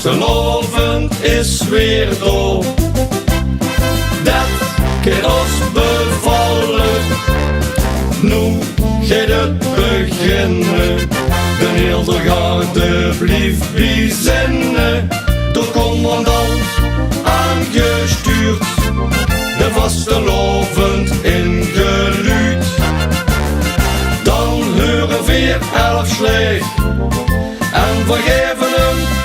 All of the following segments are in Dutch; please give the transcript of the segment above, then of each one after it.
vastelovend is weer door. Dat keer ons bevallen, nu gaat het beginnen. De hele garde blieft bijzinnen, door commandant aangestuurd, de vastelovend ingeluid. Dan horen weer 11 slecht en vergeven hem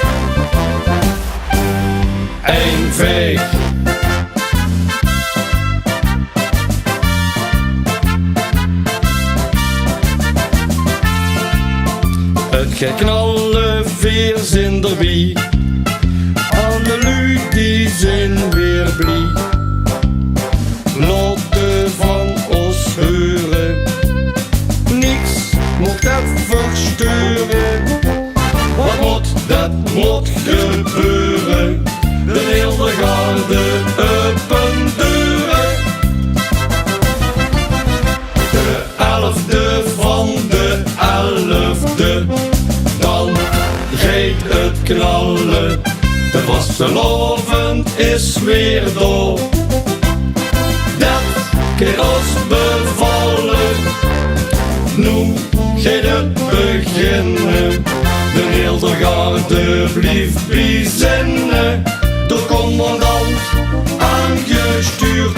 een veeg. Het geknalle veers in de wie, alle lui die zijn weer blij. Lotte van ons heuren, niks moet dat versturen. Wat moet, dat moet gebeuren. De hele garde open deuren. De 11e van de 11e, dan gaat het knallen. De vastelovend is weer door. Dat keer ons bevallen, nu gaat het beginnen. De hele garde blieft bijzinnen, door commandant aangestuurd,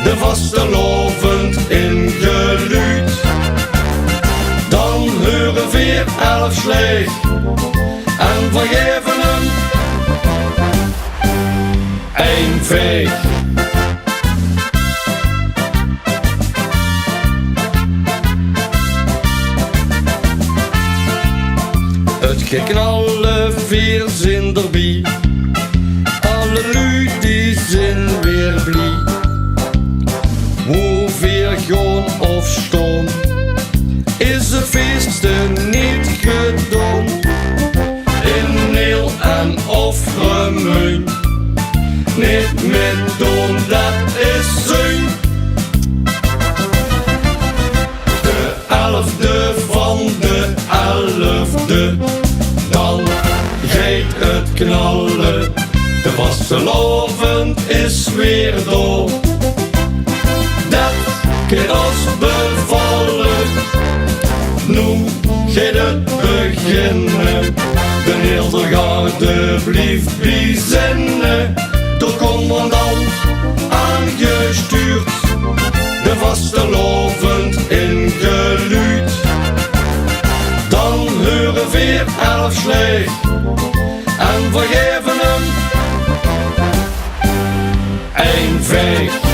de vastelovend ingeluid. Dan horen weer 11 slecht en vergeven hem een veeg. Het geknalle veers in de wie, alle lui die zijn weer blij. Hoeveel gewoon of stoom, is het feest niet gedaan. In heel en of gemeun, niet met doen, dat is zuin. De 11e van de 11e, dan gaat het knallen. De vastelovend is weer door. Dat keer ons bevallen, nu gaat het beginnen. De hele garde blieft bijzinnen, door commandant aangestuurd, de vastelovend ingeluid. Dan horen weer 11 slecht en vergeven hem een veeg.